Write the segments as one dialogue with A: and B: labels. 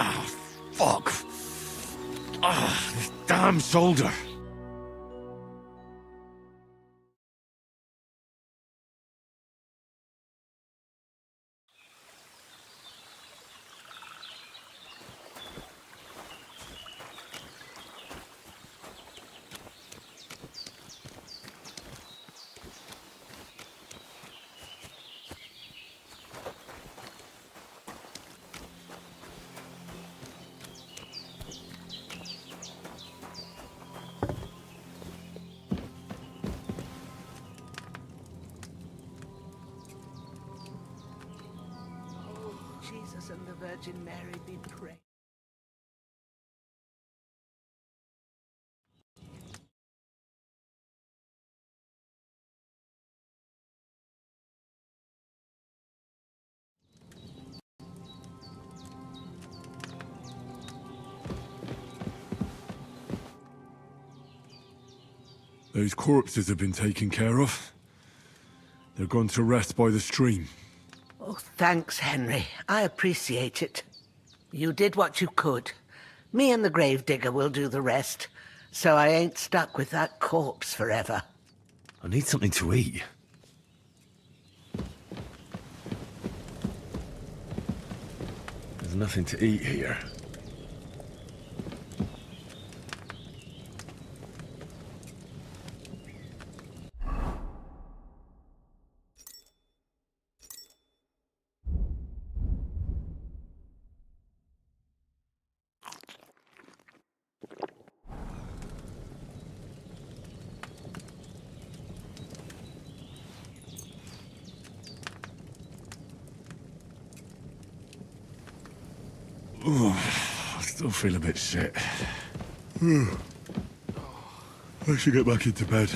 A: Ah, fuck. Ah, this damn shoulder.
B: Jesus and the Virgin Mary be praised.
A: Those corpses have been taken care of. They're gone to rest by the stream.
B: Oh, thanks, Henry. I appreciate it. You did what you could. Me and the gravedigger will do the rest, so I ain't stuck with that corpse forever.
A: I need something to eat. There's nothing to eat here. Ooh, I still feel a bit shit. I should get back into bed.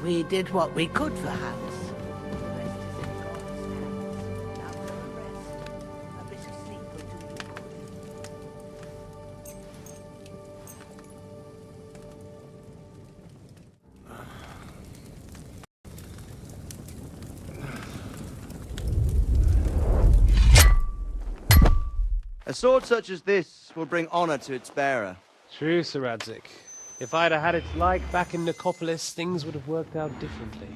B: We did what we could for Hans. The rest is in God's hands. Now go and rest. A bit of sleep will do you good.
C: A sword such as this will bring honor to its bearer.
D: True, Sir Radzik. If I'd have had its like back in Nicopolis, things would have worked out differently.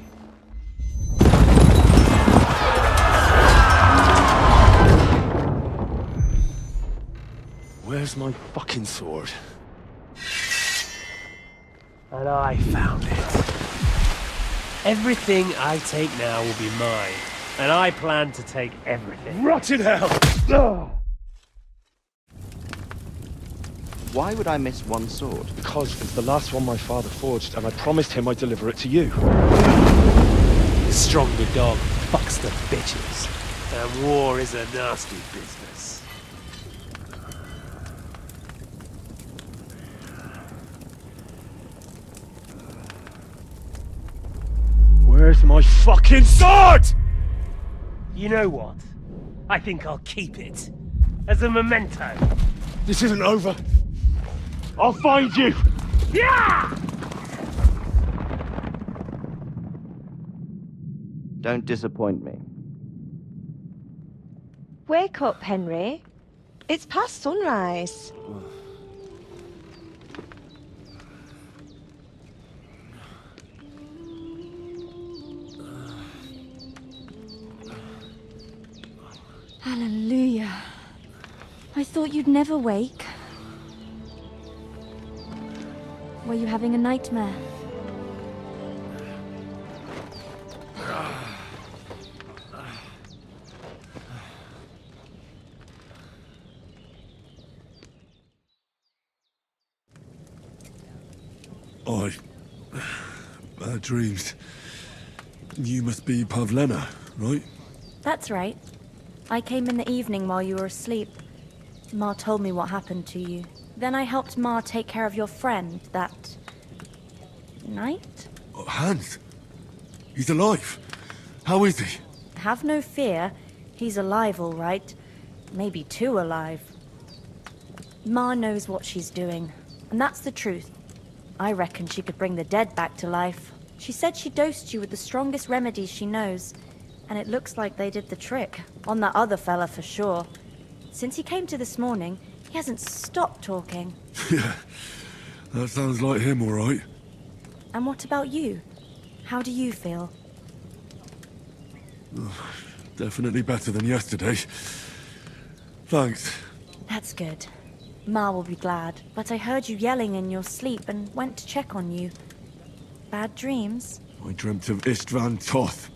A: Where's my fucking sword?
D: And I found it. Everything I take now will be mine, and I plan to take everything.
A: Rot in hell!
C: Why would I miss one sword?
E: Because it's the last one my father forged, and I promised him I'd deliver it to you.
D: The stronger dog fucks the bitches. And war is a nasty business.
E: Where's my fucking sword?
D: You know what? I think I'll keep it. As a memento.
E: This isn't over. I'll find you!
D: Yeah!
C: Don't disappoint me.
F: Wake up, Henry. It's past sunrise.
G: Hallelujah. I thought you'd never wake. Were you having a nightmare?
A: Bad dreams. You must be Pavlena, right?
G: That's right. I came in the evening while you were asleep. Ma told me what happened to you. Then I helped Ma take care of your friend that night?
A: Oh, Hans. He's alive. How is he?
G: Have no fear. He's alive, all right. Maybe too alive. Ma knows what she's doing, and that's the truth. I reckon she could bring the dead back to life. She said she dosed you with the strongest remedies she knows, and it looks like they did the trick. On that other fella for sure. Since he came to this morning, he hasn't stopped talking.
A: Yeah, that sounds like him, all right.
G: And what about you? How do you feel?
A: Definitely better than yesterday. Thanks.
G: That's good. Ma will be glad, but I heard you yelling in your sleep and went to check on you. Bad dreams?
A: I dreamt of Istvan Toth,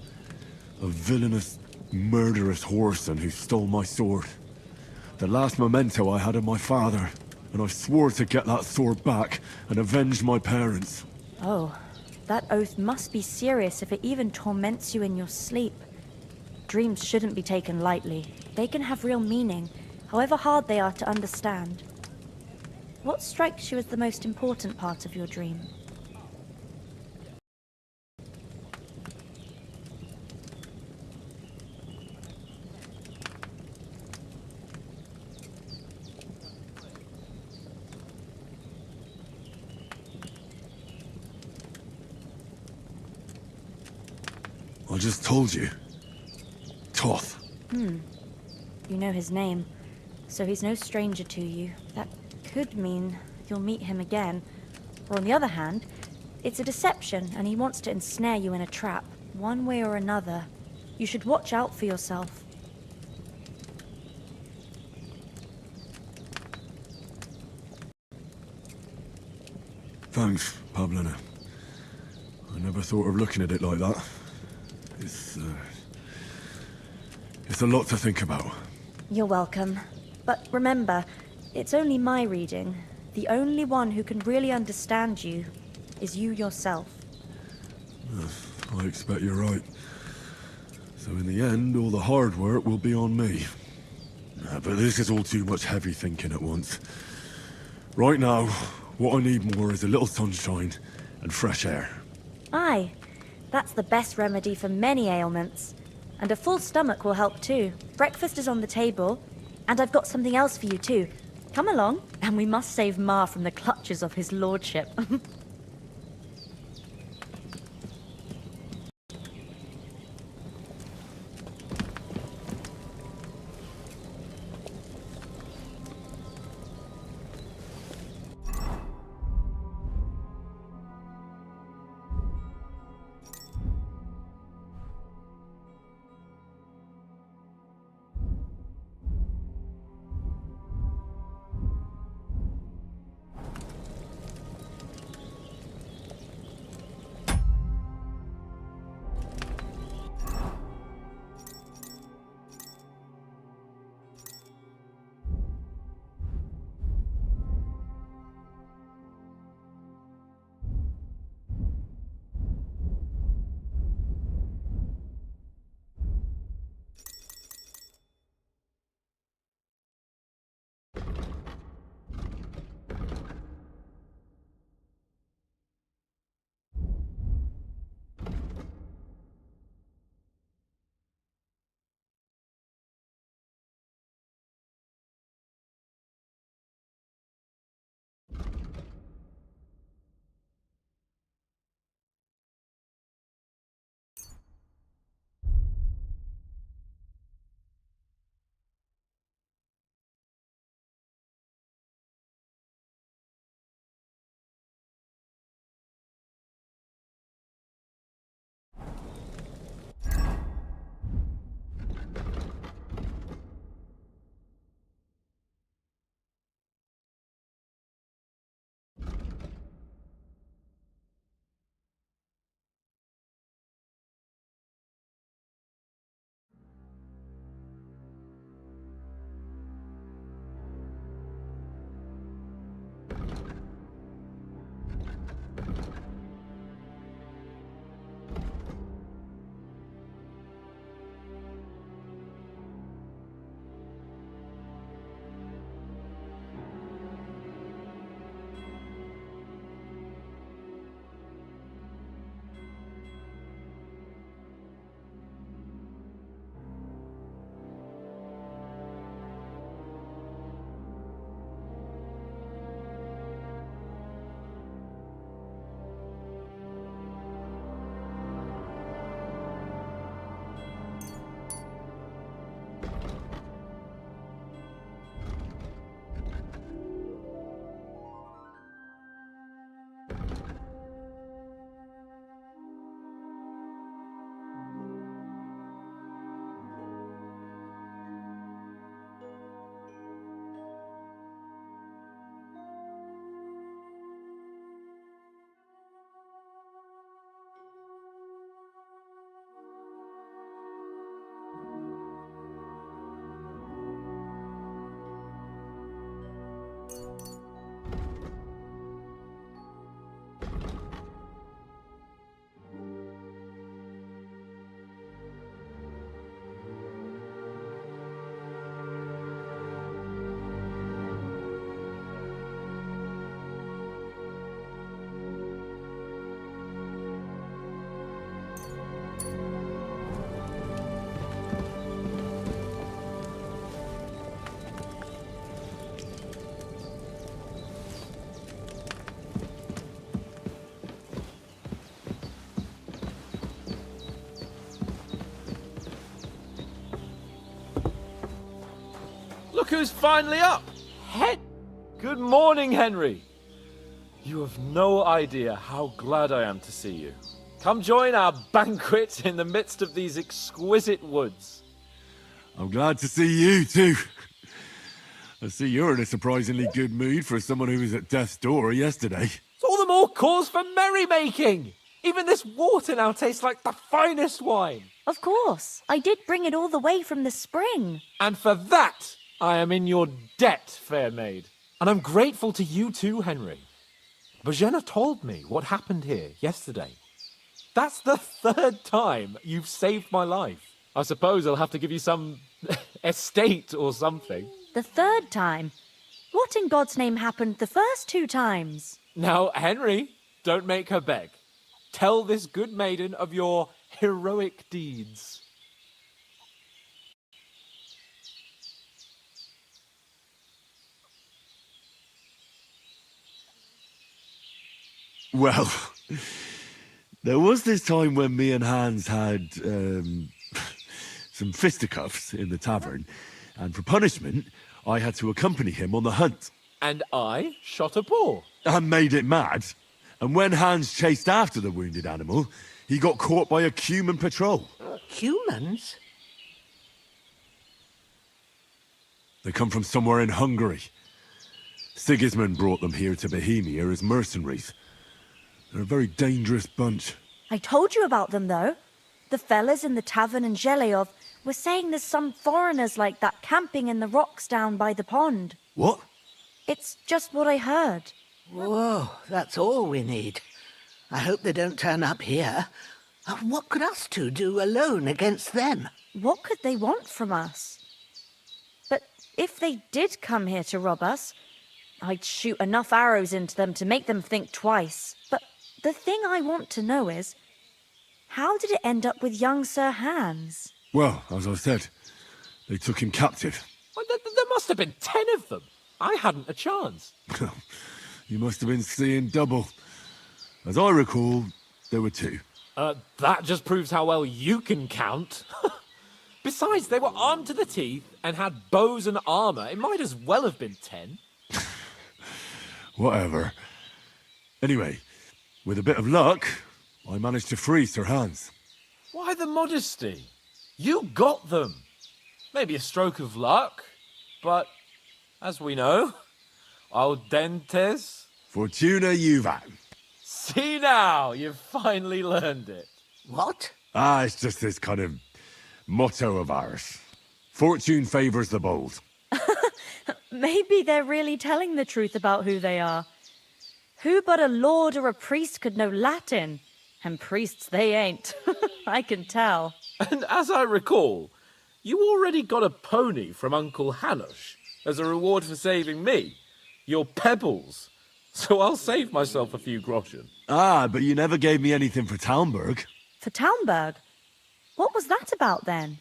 A: a villainous, murderous whoreson who stole my sword. The last memento I had of my father, and I swore to get that sword back and avenge my parents.
G: Oh, that oath must be serious if it even torments you in your sleep. Dreams shouldn't be taken lightly. They can have real meaning, however hard they are to understand. What strikes you as the most important part of your dream?
A: I just told you. Toth.
G: You know his name, so he's no stranger to you. That could mean you'll meet him again. Or on the other hand, it's a deception and he wants to ensnare you in a trap, one way or another. You should watch out for yourself.
A: Thanks, Pavlena. I never thought of looking at it like that. It's a lot to think about.
G: You're welcome. But remember, it's only my reading. The only one who can really understand you is you yourself.
A: I expect you're right. So in the end, all the hard work will be on me. But this is all too much heavy thinking at once. Right now, what I need more is a little sunshine and fresh air.
G: Aye, that's the best remedy for many ailments. And a full stomach will help too. Breakfast is on the table, and I've got something else for you too. Come along, and we must save Ma from the clutches of his lordship.
H: Look who's finally up! Good morning, Henry. You have no idea how glad I am to see you. Come join our banquet in the midst of these exquisite woods.
A: I'm glad to see you too. I see you're in a surprisingly good mood for someone who was at death's door yesterday.
H: It's all the more cause for merrymaking! Even this water now tastes like the finest wine.
G: Of course. I did bring it all the way from the spring.
H: And for that, I am in your debt, fair maid. And I'm grateful to you too, Henry. Bojena told me what happened here yesterday. That's the 3rd time you've saved my life. I suppose I'll have to give you some estate or something.
G: The 3rd time? What in God's name happened the first 2 times?
H: Now, Henry, don't make her beg. Tell this good maiden of your heroic deeds.
A: Well, there was this time when me and Hans had some fisticuffs in the tavern, and for punishment, I had to accompany him on the hunt.
H: And I shot a boar.
A: And made it mad. And when Hans chased after the wounded animal, he got caught by a human patrol.
B: Humans?
A: They come from somewhere in Hungary. Sigismund brought them here to Bohemia as mercenaries. They're a very dangerous bunch.
G: I told you about them, though. The fellas in the tavern in Zheleov were saying there's some foreigners like that camping in the rocks down by the pond.
A: What?
G: It's just what I heard.
B: Whoa, that's all we need. I hope they don't turn up here. What could us two do alone against them?
G: What could they want from us? But if they did come here to rob us, I'd shoot enough arrows into them to make them think twice. But the thing I want to know is, how did it end up with young Sir Hans?
A: Well, as I said, they took him captive.
H: Well, there must have been 10 of them. I hadn't a chance.
A: You must have been seeing double. As I recall, there were 2.
H: That just proves how well you can count. Besides, they were armed to the teeth and had bows and armor. It might as well have been 10.
A: Whatever. Anyway, with a bit of luck, I managed to free Sir Hans.
H: Why the modesty? You got them. Maybe a stroke of luck, but as we know, audentes.
A: Fortuna juvat.
H: See now, you've finally learned it.
B: What?
A: It's just this kind of motto of ours. Fortune favors the bold.
G: Maybe they're really telling the truth about who they are. Who but a lord or a priest could know Latin? And priests they ain't. I can tell.
H: And as I recall, you already got a pony from Uncle Hanush as a reward for saving me. Your pebbles. So I'll save myself a few groschen.
A: But you never gave me anything for Talmberg.
G: For Talmberg? What was that about then?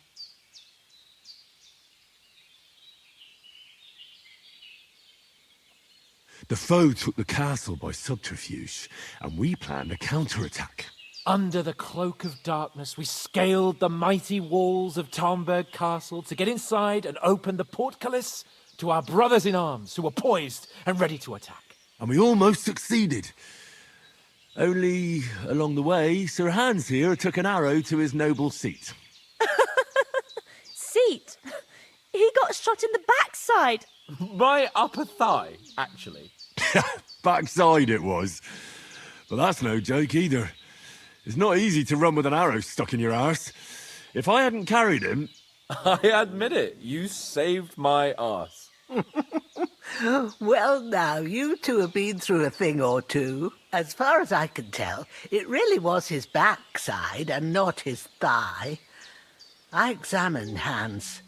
A: The foe took the castle by subterfuge, and we planned a counterattack.
H: Under the cloak of darkness, we scaled the mighty walls of Talmberg Castle to get inside and open the portcullis to our brothers in arms who were poised and ready to attack.
A: And we almost succeeded. Only, along the way, Sir Hans here took an arrow to his noble seat.
G: Seat? He got shot in the backside.
H: My upper thigh, actually.
A: Backside it was. But that's no joke either. It's not easy to run with an arrow stuck in your arse. If I hadn't carried him...
H: I admit it, you saved my arse.
B: Well, now, you two have been through a thing or two. As far as I can tell, it really was his backside and not his thigh. I examined Hans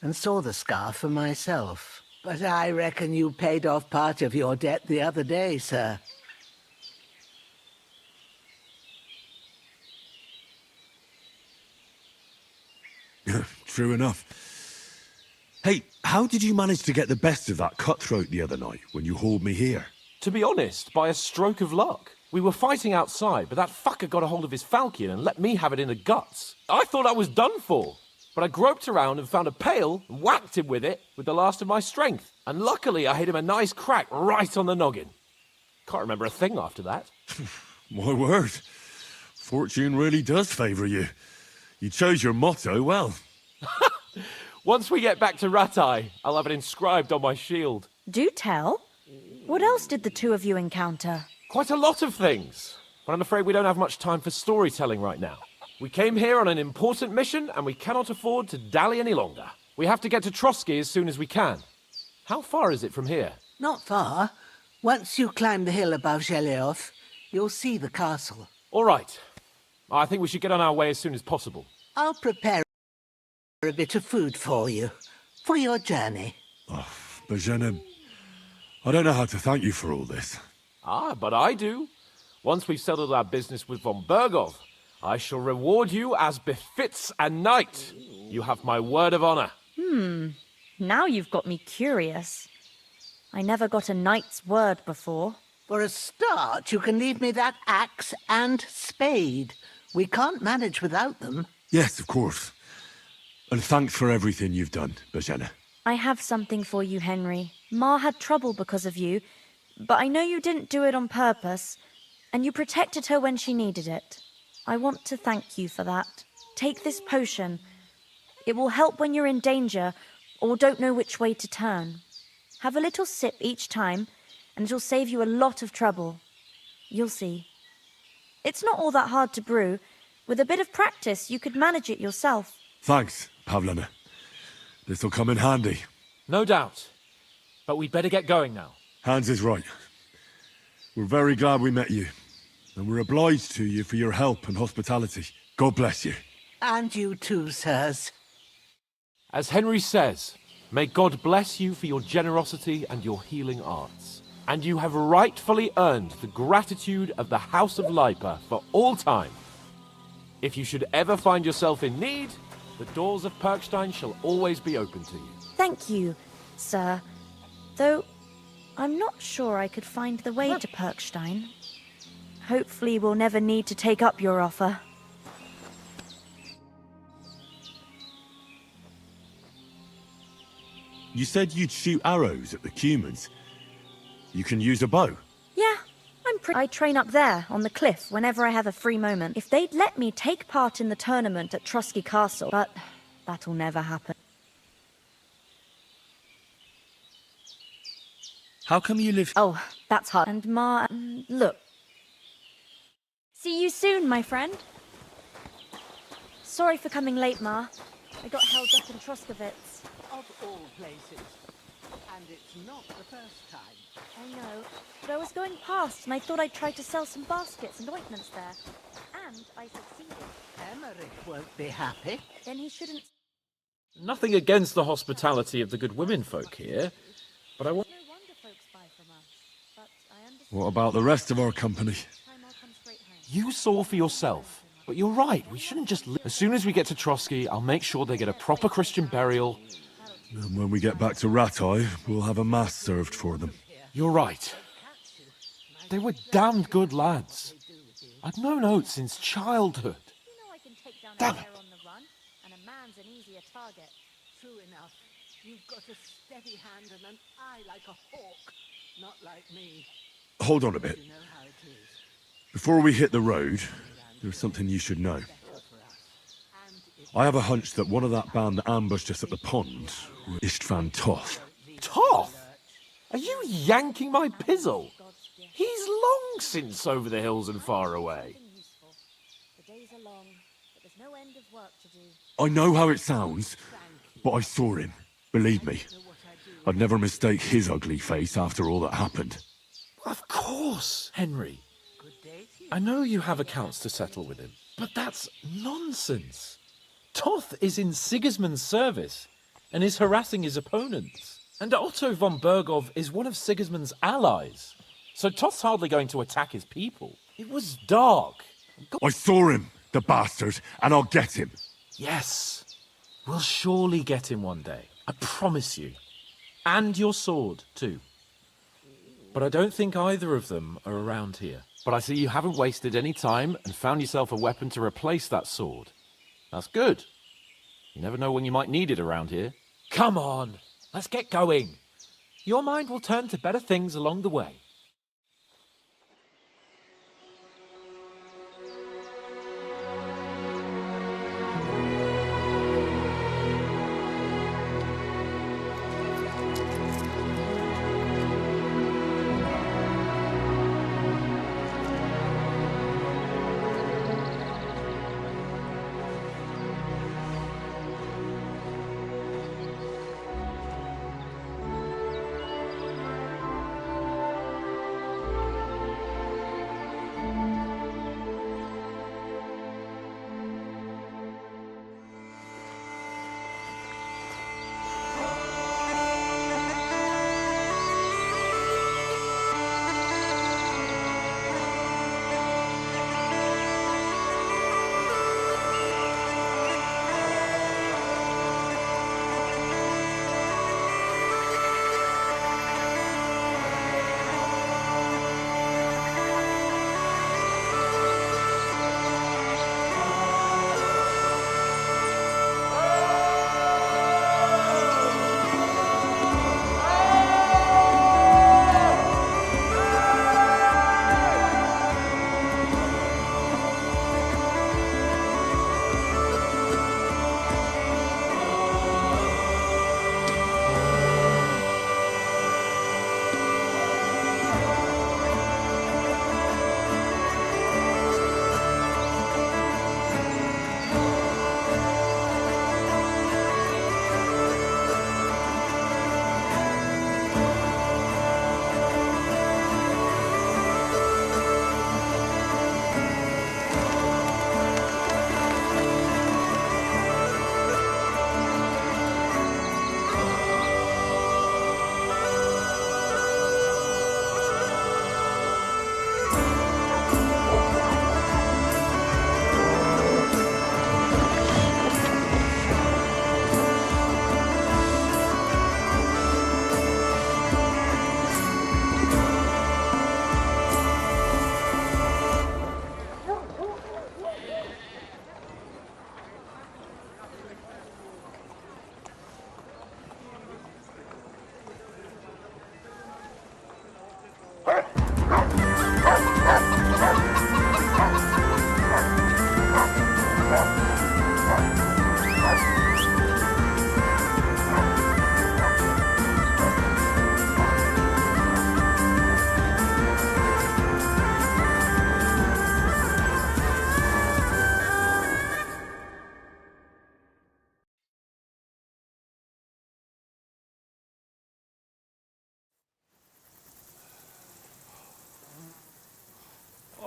B: and saw the scar for myself. But I reckon you paid off part of your debt the other day, sir.
A: True enough. Hey, how did you manage to get the best of that cutthroat the other night when you hauled me here?
H: To be honest, by a stroke of luck. We were fighting outside, but that fucker got a hold of his falchion and let me have it in the guts. I thought I was done for. But I groped around and found a pail and whacked him with it with the last of my strength. And luckily I hit him a nice crack right on the noggin. Can't remember a thing after that.
A: My word. Fortune really does favour you. You chose your motto well.
H: Once we get back to Ratai, I'll have it inscribed on my shield.
G: Do tell. What else did the two of you encounter?
H: Quite a lot of things. But I'm afraid we don't have much time for storytelling right now. We came here on an important mission, and we cannot afford to dally any longer. We have to get to Trotsky as soon as we can. How far is it from here?
B: Not far. Once you climb the hill above Zheleoth, you'll see the castle.
H: All right. I think we should get on our way as soon as possible.
B: I'll prepare a bit of food for you, for your journey.
A: Oh, Bozhena, I don't know how to thank you for all this.
H: Ah, but I do. Once we've settled our business with von Bergov, I shall reward you as befits a knight. You have my word of honor.
G: Now you've got me curious. I never got a knight's word before.
B: For a start, you can leave me that axe and spade. We can't manage without them.
A: Yes, of course. And thanks for everything you've done, Bozhena.
G: I have something for you, Henry. Ma had trouble because of you, but I know you didn't do it on purpose, and you protected her when she needed it. I want to thank you for that. Take this potion. It will help when you're in danger or don't know which way to turn. Have a little sip each time, and it'll save you a lot of trouble. You'll see. It's not all that hard to brew. With a bit of practice, you could manage it yourself.
A: Thanks, Pavlena. This'll come in handy.
H: No doubt. But we'd better get going now.
A: Hans is right. We're very glad we met you. And we're obliged to you for your help and hospitality. God bless you.
B: And you too, sirs.
H: As Henry says, may God bless you for your generosity and your healing arts. And you have rightfully earned the gratitude of the House of Lipa for all time. If you should ever find yourself in need, the doors of Perkstein shall always be open to you.
G: Thank you, sir. Though, I'm not sure I could find the way to Perkstein. Hopefully we'll never need to take up your offer.
A: You said you'd shoot arrows at the Cumans. You can use a bow.
G: Yeah, I train up there, on the cliff, whenever I have a free moment. If they'd let me take part in the tournament at Trotsky Castle, but that'll never happen.
I: How come you live...
G: Oh, that's hard. And Ma, look. See you soon, my friend. Sorry for coming late, Ma. I got held up in Troskowitz.
B: Of all places. And it's not the first time.
G: I know, but I was going past and I thought I'd try to sell some baskets and ointments there. And I succeeded.
B: Emmerich won't be happy.
G: Then he shouldn't...
H: Nothing against the hospitality of the good women folk here, but I want...
G: No wonder folks buy from us. But I understand...
A: What about the rest of our company?
G: Time I'll come straight home.
H: You saw for yourself. But you're right, we shouldn't just... As soon as we get to Trotsky, I'll make sure they get a proper Christian burial.
A: And when we get back to Ratai, we'll have a mass served for them.
H: You're right. They were damned good lads. I'd known Oates since childhood.
G: You know I can take down
H: Damn
G: a bear
H: it.
G: on the run, and a man's an easier target.
B: True enough. You've got a steady hand and an eye like a hawk. Not like me.
A: Hold on a bit.
B: You know how it is.
A: Before we hit the road, there's something you should know. I have a hunch that one of that band that ambushed us at the pond were Istvan Toth.
H: Toth? Are you yanking my pizzle? He's long since over the hills and far away.
G: Something useful. The days are long, but there's no end of work to do.
A: I know how it sounds, but I saw him. Believe me. I'd never mistake his ugly face after all that happened.
H: Of course, Henry. I know you have accounts to settle with him, but that's nonsense. Toth is in Sigismund's service and is harassing his opponents. And Otto von Bergov is one of Sigismund's allies. So Toth's hardly going to attack his people. It was dark.
A: I saw him, the bastard, and I'll get him.
H: Yes, we'll surely get him one day. I promise you. And your sword, too. But I don't think either of them are around here. But I see you haven't wasted any time and found yourself a weapon to replace that sword. That's good. You never know when you might need it around here. Come on, let's get going. Your mind will turn to better things along the way.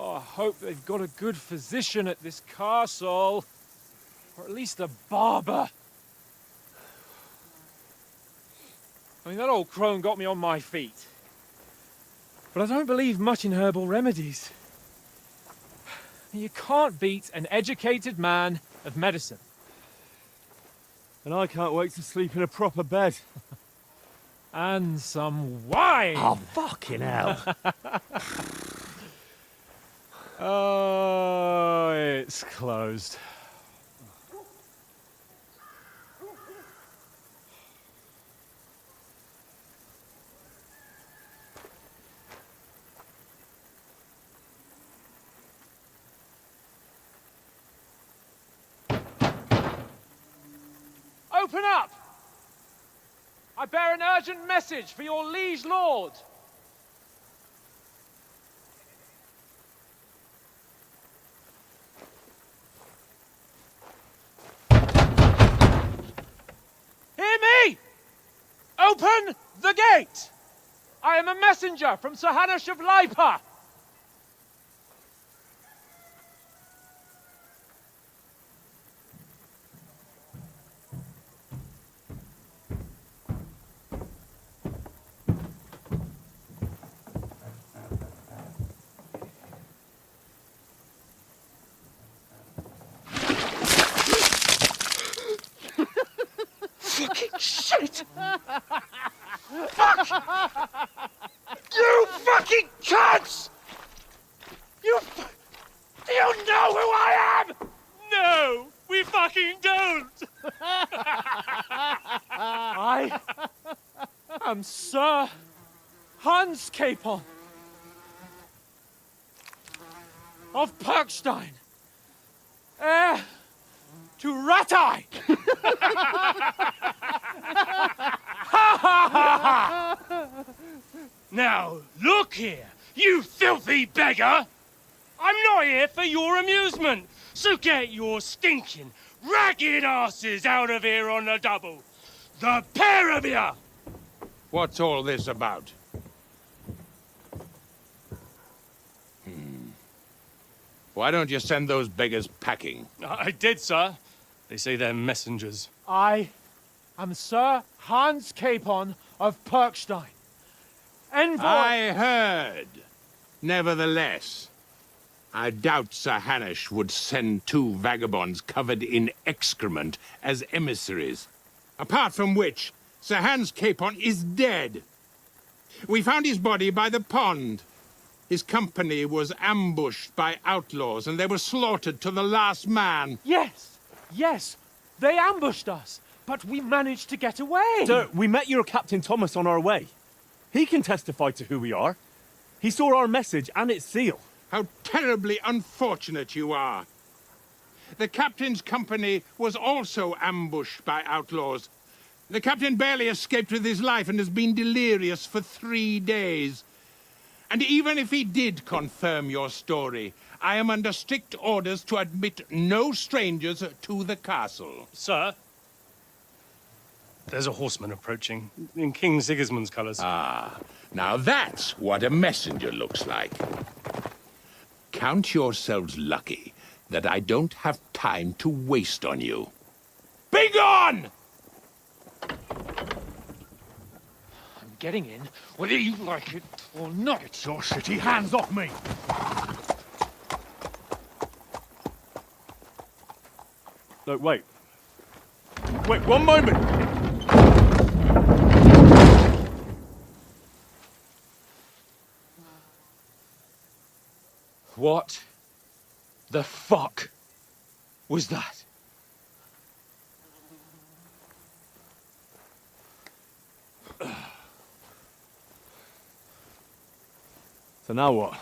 I: I hope they've got a good physician at this castle. Or at least a barber. I mean, that old crone got me on my feet. But I don't believe much in herbal remedies. You can't beat an educated man of medicine.
C: And I can't wait to sleep in a proper bed.
I: And some wine!
C: Oh, fucking hell.
I: Oh, it's closed. Open up! I bear an urgent message for your liege lord. Hear me! Open the gate! I am a messenger from Sir Hanush of Lipa.
C: Fucking shit! Fuck! You fucking cunts! Do you know who I am?
I: No, we fucking don't! I am Sir Hans Capon of Perkstein, heir to Ratai.
J: Now, look here, you filthy beggar! I'm not here for your amusement, so get your stinking, ragged asses out of here on the double. The pair of you!
K: What's all this about? Why don't you send those beggars packing?
J: I did, sir. They say they're messengers.
I: I am Sir Hans Capon of Perkstein, envoy.
K: I heard. Nevertheless, I doubt Sir Hanush would send two vagabonds covered in excrement as emissaries. Apart from which, Sir Hans Capon is dead. We found his body by the pond. His company was ambushed by outlaws, and they were slaughtered to the last man.
I: Yes, yes, they ambushed us, but we managed to get away.
E: Sir, we met your Captain Thomas on our way. He can testify to who we are. He saw our message and its seal.
K: How terribly unfortunate you are. The captain's company was also ambushed by outlaws. The captain barely escaped with his life and has been delirious for 3 days. And even if he did confirm your story, I am under strict orders to admit no strangers to the castle.
J: Sir, there's a horseman approaching, in King Sigismund's colours.
K: Ah, now that's what a messenger looks like. Count yourselves lucky that I don't have time to waste on you. Be gone!
I: I'm getting in, whether you like it or not.
E: Get your shitty hands off me! No, wait. Wait, one moment!
J: What the fuck was that?
E: So now what?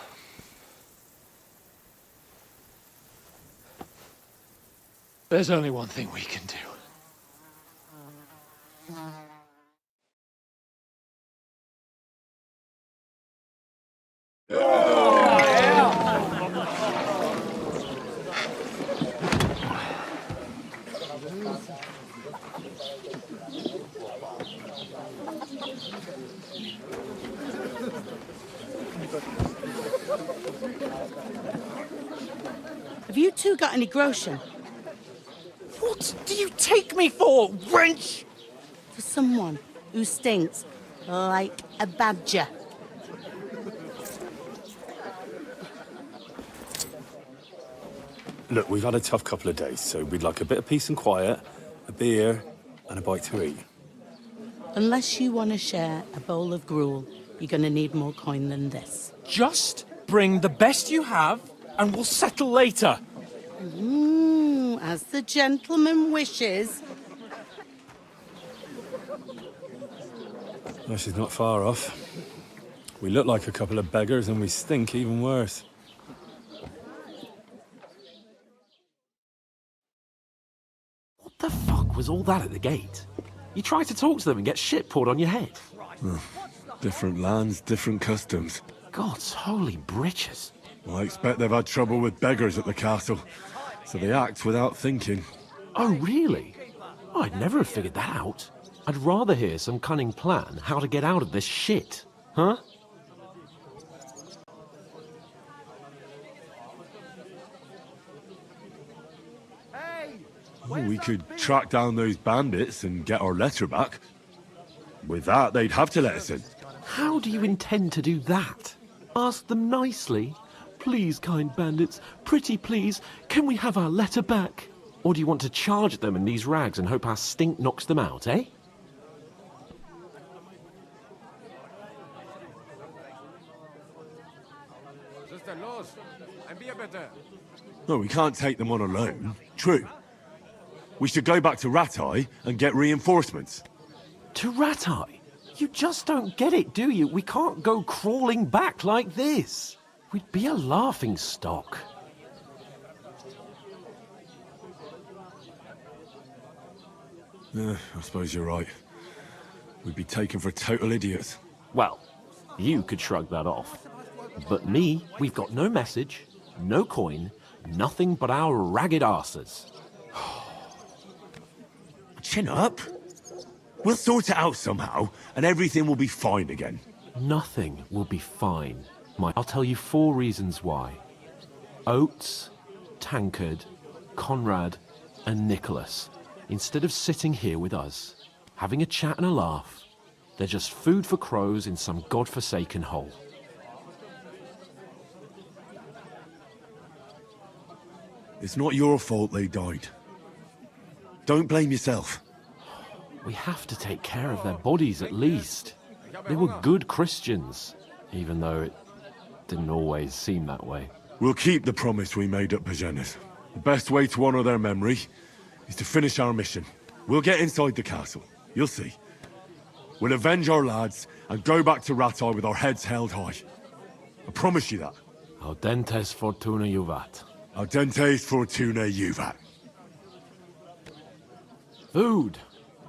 I: There's only one thing we can do.
L: Have you two got any groschen?
J: What do you take me for, wench?
L: For someone who stinks like a badger.
E: Look, we've had a tough couple of days, so we'd like a bit of peace and quiet, a beer, and a bite to eat.
L: Unless you want to share a bowl of gruel, you're going to need more coin than this.
I: Just bring the best you have, and we'll settle later.
L: As the gentleman wishes.
E: Well, she's not far off. We look like a couple of beggars, and we stink even worse.
M: What the fuck was all that at the gate? You try to talk to them and get shit poured on your head.
A: Different lands, different customs.
M: God's holy britches.
A: I expect they've had trouble with beggars at the castle, so they act without thinking.
M: Oh, really? I'd never have figured that out. I'd rather hear some cunning plan how to get out of this shit. Huh?
A: Well, we could track down those bandits and get our letter back. With that, they'd have to let us in.
M: How do you intend to do that? Ask them nicely. Please, kind bandits, pretty please, can we have our letter back? Or do you want to charge them in these rags and hope our stink knocks them out, eh?
A: No, we can't take them on alone. True. We should go back to Ratai and get reinforcements.
M: To Ratai? You just don't get it, do you? We can't go crawling back like this. We'd be a laughing stock.
A: I suppose you're right. We'd be taken for total idiots.
M: Well, you could shrug that off. But me, we've got no message, no coin, nothing but our ragged arses.
A: Chin up. We'll sort it out somehow, and everything will be fine again.
M: Nothing will be fine. I'll tell you 4 reasons why. Oates, Tankard, Conrad, and Nicholas, instead of sitting here with us, having a chat and a laugh, they're just food for crows in some godforsaken hole.
A: It's not your fault they died. Don't blame yourself.
M: We have to take care of their bodies at least. They were good Christians, even though it didn't always seem that way.
A: We'll keep the promise we made at Bajenas. The best way to honor their memory is to finish our mission. We'll get inside the castle. You'll see. We'll avenge our lads and go back to Ratai with our heads held high. I promise you that.
M: Audentes fortuna juvat.
A: Audentes fortuna juvat.
M: Food.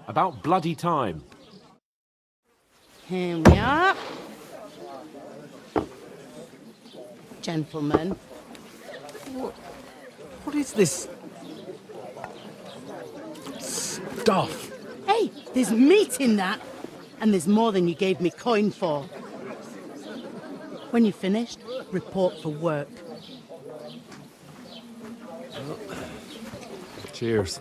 M: About bloody time.
L: Here we are. Gentlemen.
I: What is this stuff?
L: Hey, there's meat in that. And there's more than you gave me coin for. When you're finished, report for work.
I: Cheers.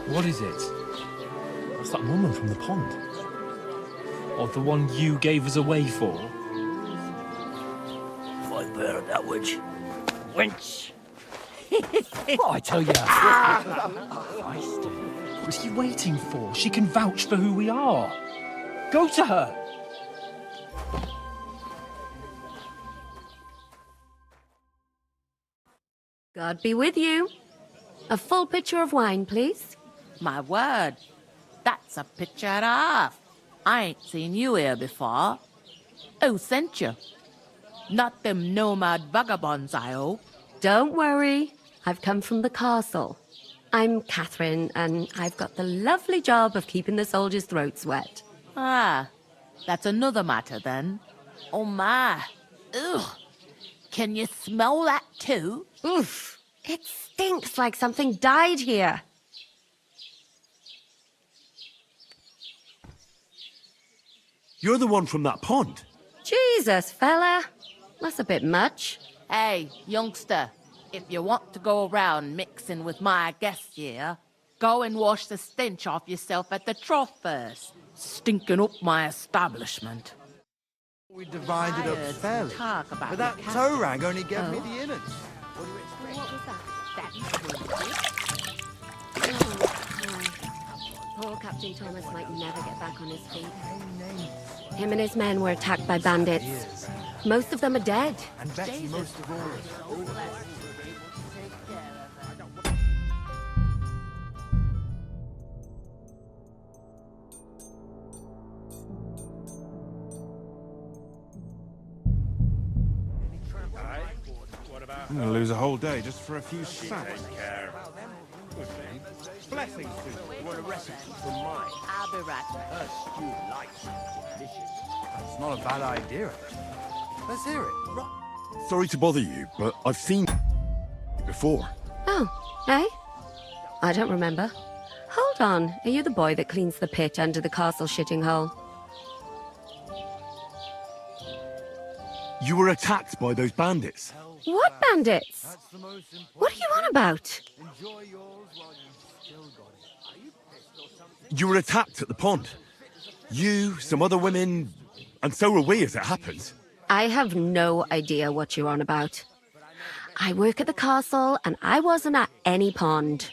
I: What is it?
E: What's that woman from the pond?
I: Or the one you gave us away for?
N: I bear that witch. Wench!
I: What I tell you? What are you waiting for? She can vouch for who we are. Go to her.
O: God be with you. A full pitcher of wine, please.
P: My word, that's a picture and a half. I ain't seen you here before. Who sent you? Not them nomad vagabonds, I hope.
O: Don't worry. I've come from the castle. I'm Catherine, and I've got the lovely job of keeping the soldiers' throats wet.
P: Ah, that's another matter then. Oh my. Ugh. Can you smell that too?
O: Oof. It stinks like something died here.
A: You're the one from that pond.
O: Jesus, fella. That's a bit much.
P: Hey, youngster, if you want to go around mixing with my guests here, go and wash the stench off yourself at the trough first. Stinking up my establishment.
C: We divided up fairly.
P: Talk about
C: But that
P: your
C: toe rag only gave me the innards.
O: What was that? Poor Captain Thomas might never get back on his feet. Him and his men were attacked by bandits. Most of them are dead.
C: And Betty most of all.
K: I'm going to lose a whole day just for a few sacks.
C: Blessings to you.
N: You want a recipe from mine?
P: I'll be right back.
N: Her stew lights and delicious.
C: It's not a bad idea, actually. Let's hear it.
A: Sorry to bother you, but I've seen you before.
O: Oh, eh? I don't remember. Hold on. Are you the boy that cleans the pit under the castle shitting hole?
A: You were attacked by those bandits.
O: What bandits? What are you on about?
A: You were attacked at the pond. You, some other women, and so were we, as it happens.
O: I have no idea what you're on about. I work at the castle, and I wasn't at any pond.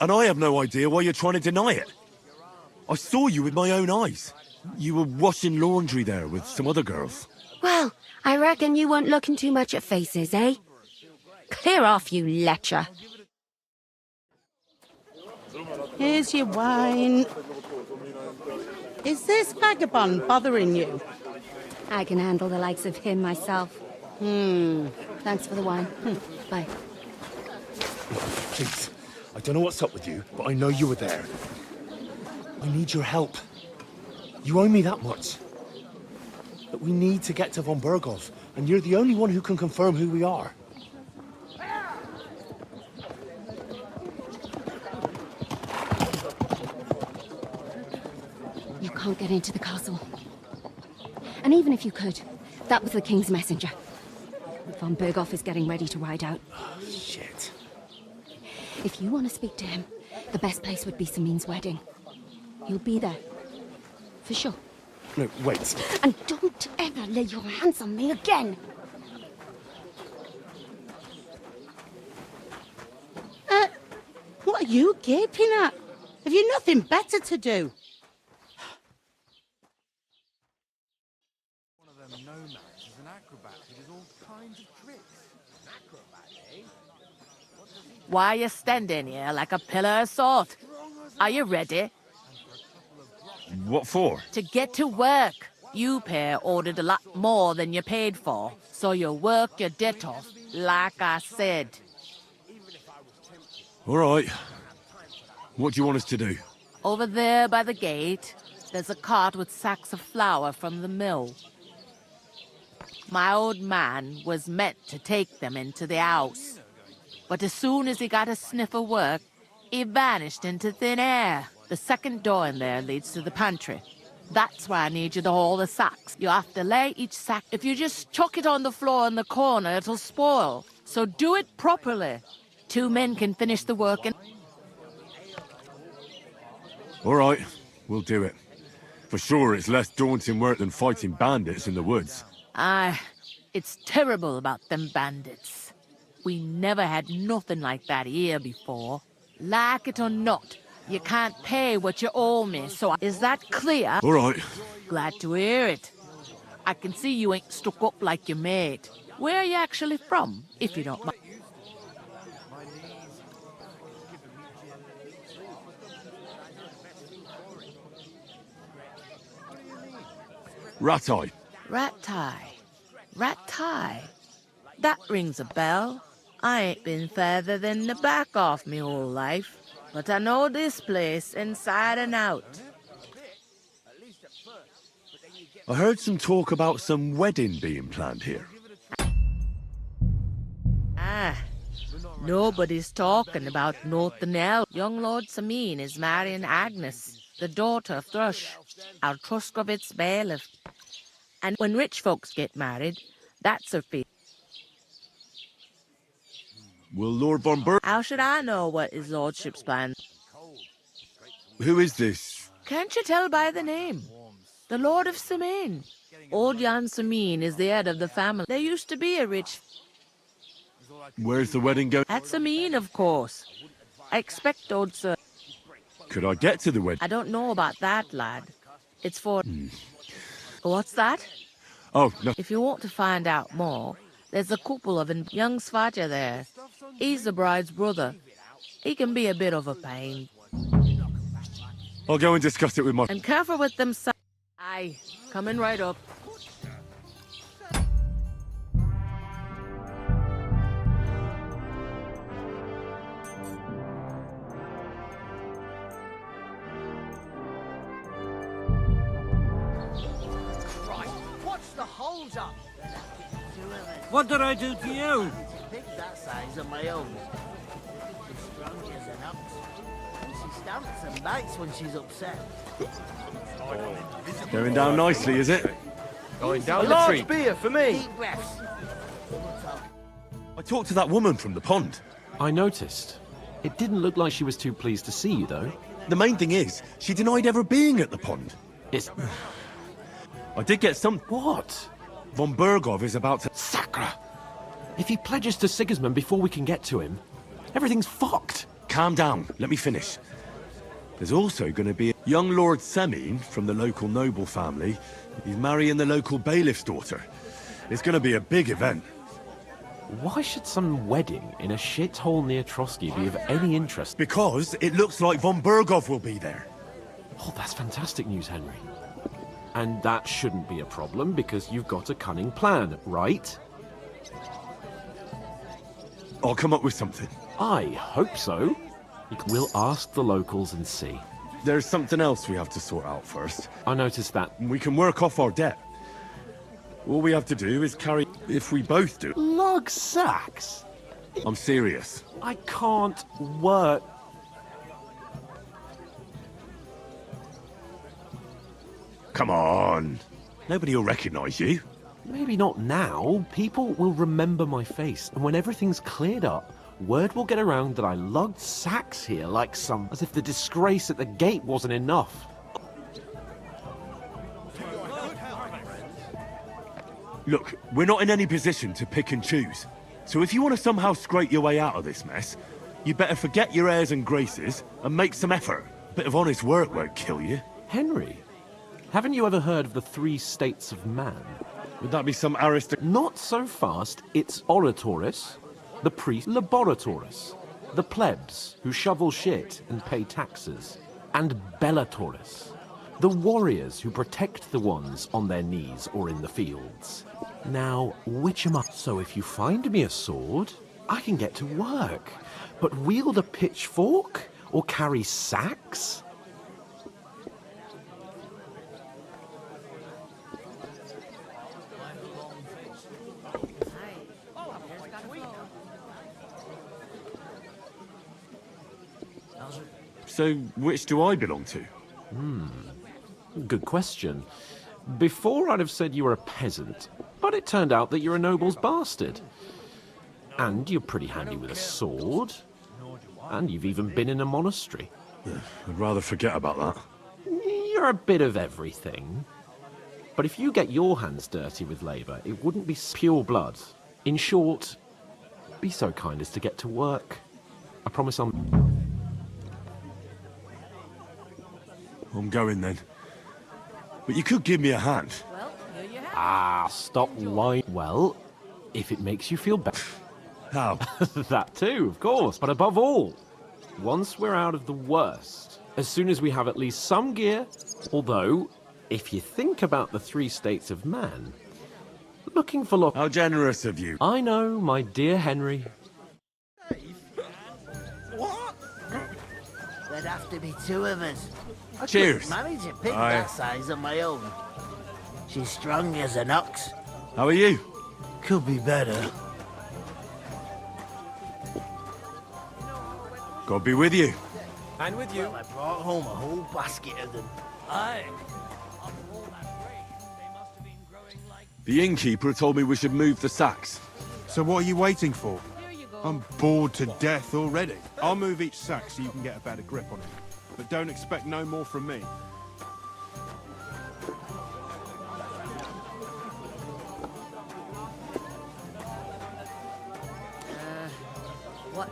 A: And I have no idea why you're trying to deny it. I saw you with my own eyes. You were washing laundry there with some other girls.
O: Well, I reckon you weren't looking too much at faces, eh? Clear off, you lecher.
L: Here's your wine. Is this vagabond bothering you?
O: I can handle the likes of him myself. Thanks for the wine. Bye.
E: Please, I don't know what's up with you, but I know you were there. I need your help. You owe me that much. But we need to get to von Berghoff, and you're the only one who can confirm who we are.
O: You can't get into the castle. And even if you could, that was the King's messenger. Von Berghoff is getting ready to ride out.
E: Oh, shit.
O: If you want to speak to him, the best place would be Samin's wedding. You'll be there. For sure.
E: No, wait.
O: And don't ever lay your hands on me again!
L: What are you gaping at? Have you nothing better to do?
Q: One of them nomads is an acrobat who does all kinds of tricks. An acrobat, eh?
P: Why are you standing here like a pillar of salt? Are you ready?
A: What for?
P: To get to work. You pair ordered a lot more than you paid for, so you work your debt off, like I said.
A: All right. What do you want us to do?
P: Over there by the gate, there's a cart with sacks of flour from the mill. My old man was meant to take them into the house, but as soon as he got a sniff of work, he vanished into thin air. The second door in there leads to the pantry. That's where I need you to haul the sacks. You have to lay each sack. If you just chuck it on the floor in the corner, it'll spoil. So do it properly. 2 men can finish the work and...
A: All right, we'll do it. For sure, it's less daunting work than fighting bandits in the woods.
P: Aye, it's terrible about them bandits. We never had nothing like that here before. Like it or not, you can't pay what you owe me, so is that clear?
A: All right.
P: Glad to hear it. I can see you ain't stuck up like your mate. Where are you actually from, if you don't mind?
A: Ratai.
P: Ratai. That rings a bell. I ain't been further than the back off me whole life, but I know this place inside and out.
A: I heard some talk about some wedding being planned here.
P: Nobody's talking about nothing else. Young Lord Samin is marrying Agnes, the daughter of Thrush, our Truskovitz bailiff. And when rich folks get married, that's a feat.
A: Will Lord von Berg...
P: How should I know what his lordship's plan?
A: Who is this?
P: Can't you tell by the name? The Lord of Samin. Old Jan Samin is the head of the family. There used to be a rich...
A: Where's the wedding going?
P: At Samin, of course. I expect old sir...
A: Could I get to the wedding?
P: I don't know about that, lad. It's for... What's that?
A: Oh, no.
P: If you want to find out more, there's a couple of young Svaja there. He's the bride's brother. He can be a bit of a pain.
A: I'll go and discuss it with my...
P: And careful with them... Aye, coming right up.
N: What's the hold up?
R: What did I do to you?
N: Pick that size on my own. She's strong as an ox. And she stamps and bites when she's upset.
A: Going down nicely, is it?
C: Going down the tree. Beer for me.
N: Deep breaths.
A: I talked to that woman from the pond.
M: I noticed. It didn't look like she was too pleased to see you, though.
A: The main thing is, she denied ever being at the pond.
M: It's...
A: I did get some...
M: What?
A: Von Berghoff is about to...
M: Sacra! If he pledges to Sigismund before we can get to him, everything's fucked.
A: calm down. Let me finish. There's also going to be young Lord Semine from the local noble family. He's marrying the local bailiff's daughter. It's going to be a big event.
M: Why should some wedding in a shithole near Trotsky be of any interest?
A: Because it looks like von Bergov will be there.
M: Oh, that's fantastic news, Henry. And that shouldn't be a problem because you've got a cunning plan, right?
A: I'll come up with something.
M: I hope so. We'll ask the locals and see.
A: There's something else we have to sort out first.
M: I noticed that.
A: We can work off our debt. All we have to do is carry... If we both do...
M: Lug sacks?
A: I'm serious.
M: I can't work.
A: Come on. Nobody will recognize you.
M: Maybe not now. People will remember my face, and when everything's cleared up, word will get around that I lugged sacks here like some... as if the disgrace at the gate wasn't enough.
A: Look, we're not in any position to pick and choose. So if you want to somehow scrape your way out of this mess, you better forget your airs and graces and make some effort. A bit of honest work won't kill you.
M: Henry, haven't you ever heard of the 3 states of man?
A: Would that be some aristocrat?
M: Not so fast. It's Oratoris, the priest, Laboratoris, the plebs who shovel shit and pay taxes, and Bellatoris, the warriors who protect the ones on their knees or in the fields. Now, which am I? So if you find me a sword, I can get to work. But wield a pitchfork or carry sacks?
A: So, which do I belong to?
M: Good question. Before I'd have said you were a peasant, but it turned out that you're a noble's bastard. And you're pretty handy with a sword. And you've even been in a monastery.
A: I'd rather forget about that.
M: You're a bit of everything. But if you get your hands dirty with labour, it wouldn't be pure blood. In short, be so kind as to get to work. I promise I'm
A: going then. But you could give me a hand.
P: Well, here you have
M: Ah, stop lying. Well, if it makes you feel better.
A: How?
M: That too, of course. But above all, once we're out of the worst, as soon as we have at least some gear, although, if you think about the 3 states of man, looking for luck...
A: How generous of you.
M: I know, my dear Henry.
N: What? There'd have to be 2 of us. I
A: Cheers.
N: couldn't manage a pig
A: Aye.
N: that size on my own. She's strong as an ox.
A: How are you?
N: Could be better.
A: God be with you.
I: And with you.
N: Well, I brought home a whole basket of them. Aye.
A: The innkeeper told me we should move the sacks.
Q: So what are you waiting for? I'm bored to death already. I'll move each sack so you can get a better grip on it. But don't expect no more from me.
N: What?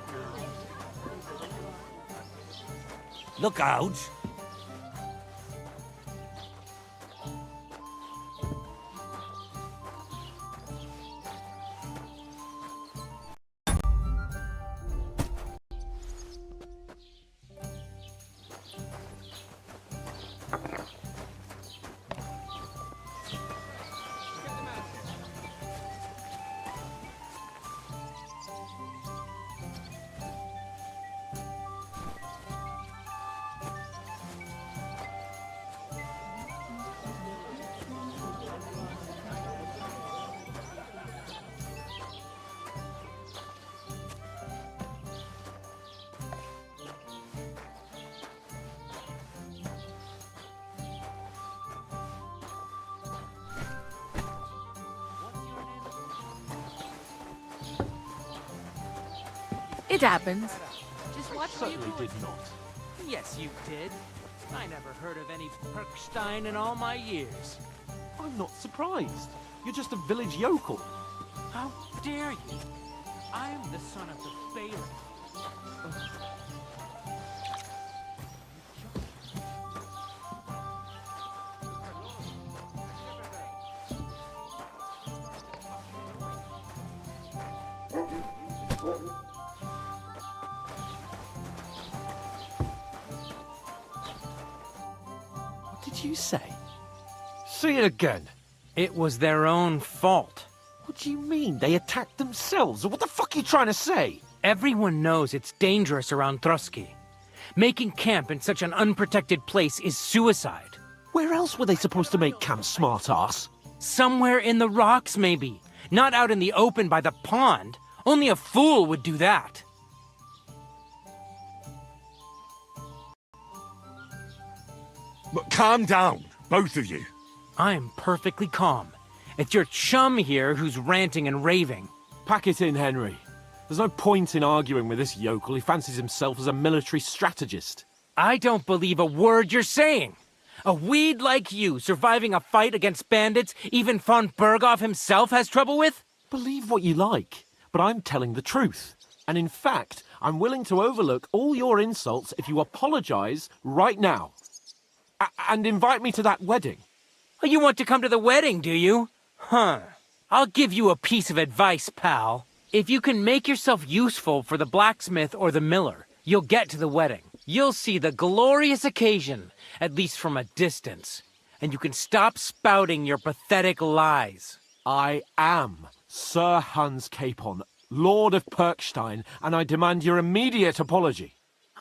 R: Look out!
P: It happens. Just watch where you
M: Certainly did not.
R: Yes, you did. I never heard of any Perkstein in all my years.
M: I'm not surprised. You're just a village yokel.
R: How dare you? I'm the son of the bailiff.
M: What did you say?
R: Say it again. It was their own fault.
M: What do you mean? They attacked themselves? What the fuck are you trying to say?
R: Everyone knows it's dangerous around Trotsky. Making camp in such an unprotected place is suicide.
M: Where else were they supposed to make camp, smart-ass?
R: Somewhere in the rocks, maybe. Not out in the open by the pond. Only a fool would do that.
A: But calm down, both of you.
R: I'm perfectly calm. It's your chum here who's ranting and raving.
M: Pack it in, Henry. There's no point in arguing with this yokel. He fancies himself as a military strategist.
R: I don't believe a word you're saying. A weed like you surviving a fight against bandits even von Berghoff himself has trouble with?
M: Believe what you like, but I'm telling the truth. And in fact, I'm willing to overlook all your insults if you apologize right now. And invite me to that wedding.
R: Oh, you want to come to the wedding, do you? Huh. I'll give you a piece of advice, pal. If you can make yourself useful for the blacksmith or the miller, you'll get to the wedding. You'll see the glorious occasion, at least from a distance. And you can stop spouting your pathetic lies.
M: I am Sir Hans Capon, Lord of Perkstein, and I demand your immediate apology.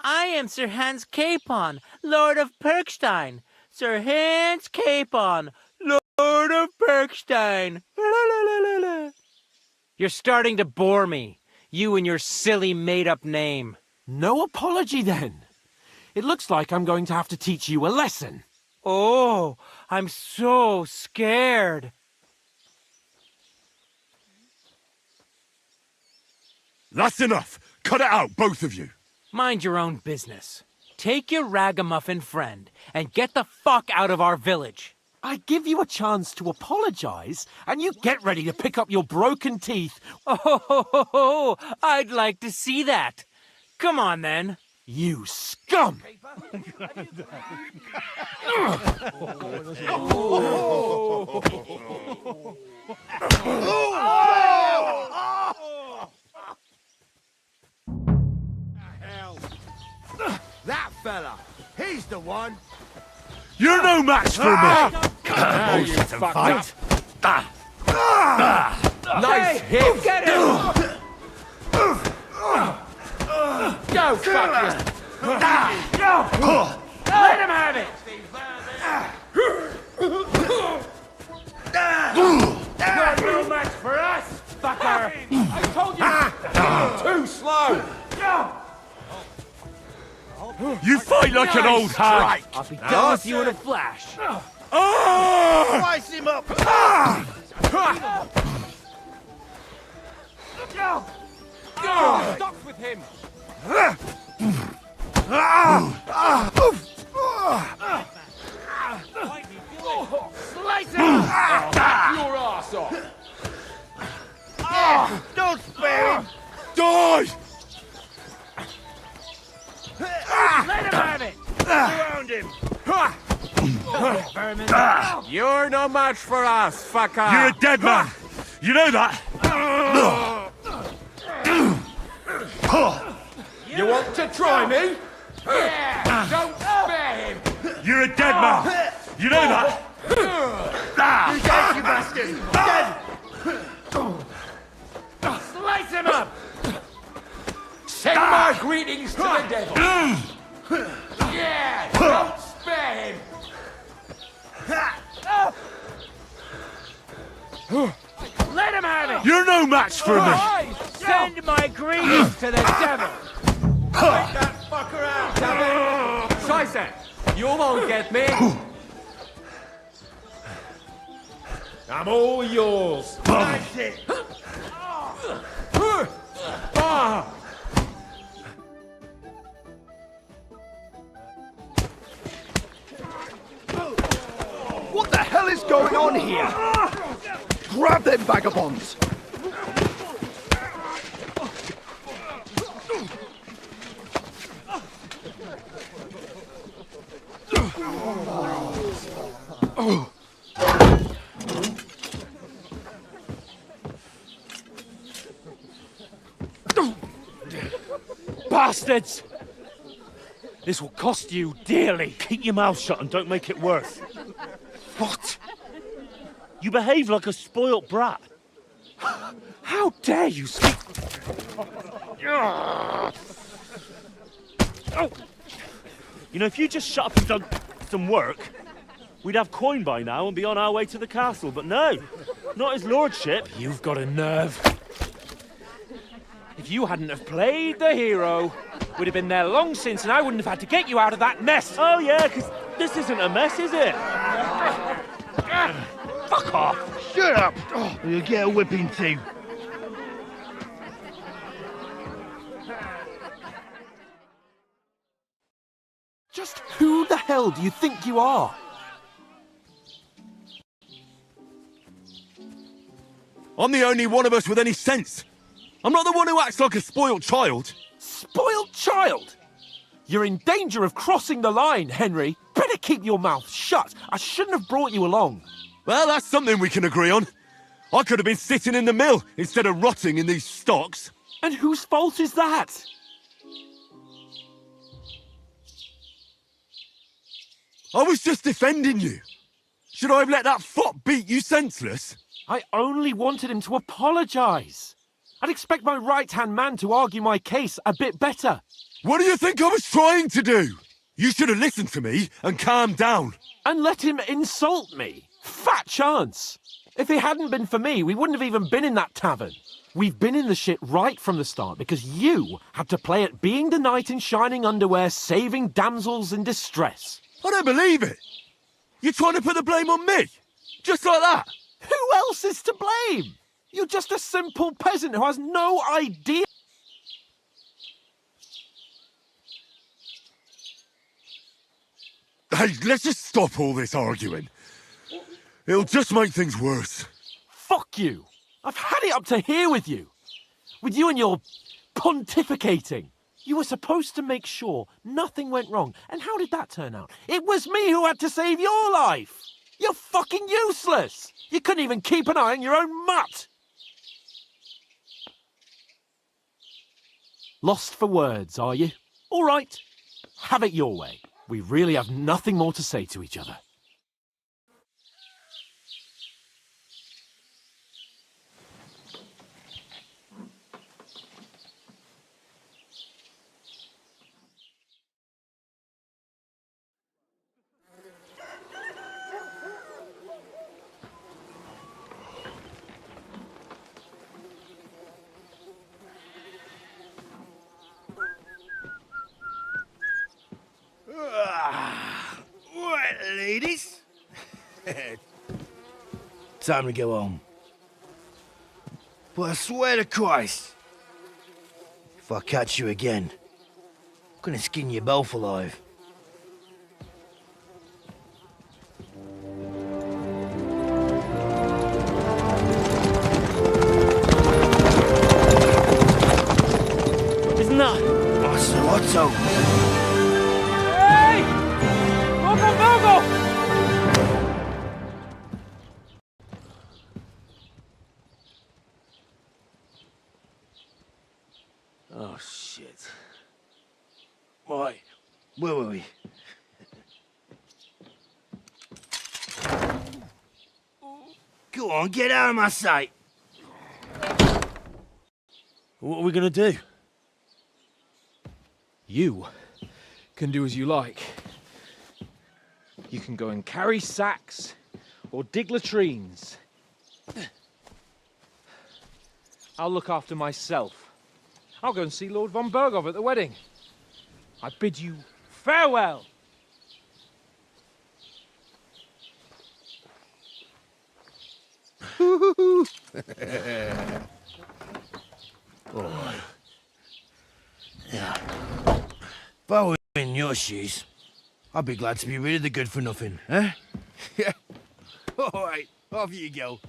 R: I am Sir Hans Capon, Lord of Perkstein. Sir Hans Capon, Lord of Perkstein. You're starting to bore me. You and your silly made-up name.
M: No apology, then. It looks like I'm going to have to teach you a lesson.
R: Oh, I'm so scared.
A: That's enough. Cut it out, both of you.
R: Mind your own business. Take your ragamuffin friend and get the fuck out of our village.
M: I give you a chance to apologize, and you get ready to pick up your broken teeth.
R: Oh, I'd like to see that. Come on, then.
M: You scum!
C: That fella, he's the one.
A: You're no match for me!
C: Now you fucked up.
H: Nice hit!
R: Get him!
H: Go, fuck you!
R: Let him have it! You're no match for us, fucker!
H: I told you! Too slow!
A: You fight like an old hag!
R: I'll be done with you in a flash.
C: Slice him up.
H: Stop with him!
R: Slice him!
H: Your ass off!
C: Don't spare him.
A: Die!
R: Let him have it!
C: Surround him.
R: Vermin.
H: You're no match for us, fucker!
A: You're a dead man! You know that?
H: You want to try me?
R: Yeah!
H: Don't spare him!
A: You're a dead man! You know that?
C: He's dead, you bastard. Dead.
R: Slice him up!
H: Send my greetings to the devil!
R: Yeah!
H: Don't spare him!
R: Let him have it!
A: You're no match for me!
R: Send my greetings to the devil!
H: Take that fucker out, damn it! Scheiße! You won't get me! I'm all yours!
C: That's it.
S: What the hell is going on here? Grab them vagabonds!
I: bastards! This will cost you dearly.
E: Keep your mouth shut and don't make it worse. What? You behave like a spoilt brat.
I: How dare you speak...
E: Oh. You know, if you just shut up and done some work, we'd have coin by now and be on our way to the castle. But no, not his lordship.
I: You've got a nerve. If you hadn't have played the hero, we'd have been there long since and I wouldn't have had to get you out of that mess.
E: Oh yeah, because this isn't a mess, is it?
S: Fuck off! Shut up! Oh, you'll get a whipping too.
M: Just who the hell do you think you are?
A: I'm the only one of us with any sense. I'm not the one who acts like a spoiled child.
M: Spoiled child? You're in danger of crossing the line, Henry. Better keep your mouth shut. I shouldn't have brought you along.
A: Well, that's something we can agree on. I could have been sitting in the mill instead of rotting in these stocks.
M: And whose fault is that?
A: I was just defending you. Should I have let that fop beat you senseless?
M: I only wanted him to apologise. I'd expect my right-hand man to argue my case a bit better.
A: What do you think I was trying to do? You should have listened to me and calmed down.
M: And let him insult me. Fat chance. If it hadn't been for me, we wouldn't have even been in that tavern. We've been in the shit right from the start because you had to play at being the knight in shining underwear, saving damsels in distress.
A: I don't believe it. You're trying to put the blame on me? Just like that?
M: Who else is to blame? You're just a simple peasant who has no idea.
A: Hey, let's just stop all this arguing. It'll just make things worse.
M: Fuck you. I've had it up to here with you. With you and your pontificating. You were supposed to make sure nothing went wrong. And how did that turn out? It was me who had to save your life. You're fucking useless. You couldn't even keep an eye on your own mutt. Lost for words, are you? All right. Have it your way. We really have nothing more to say to each other.
S: Right, ladies. Time to go home. But I swear to Christ, if I catch you again, I'm gonna skin you both alive.
E: Isn't that
S: Master Otto?
I: Hey! Go!
S: Oh, shit. Right, where were we? Go on, get out of my sight.
E: What are we gonna do?
I: You can do as you like. You can go and carry sacks or dig latrines. I'll look after myself. I'll go and see Lord von Bergov at the wedding. I bid you farewell.
S: Alright. Yeah. If I were in your shoes, I'd be glad to be rid of the good for nothing, eh? Yeah. Alright, off you go.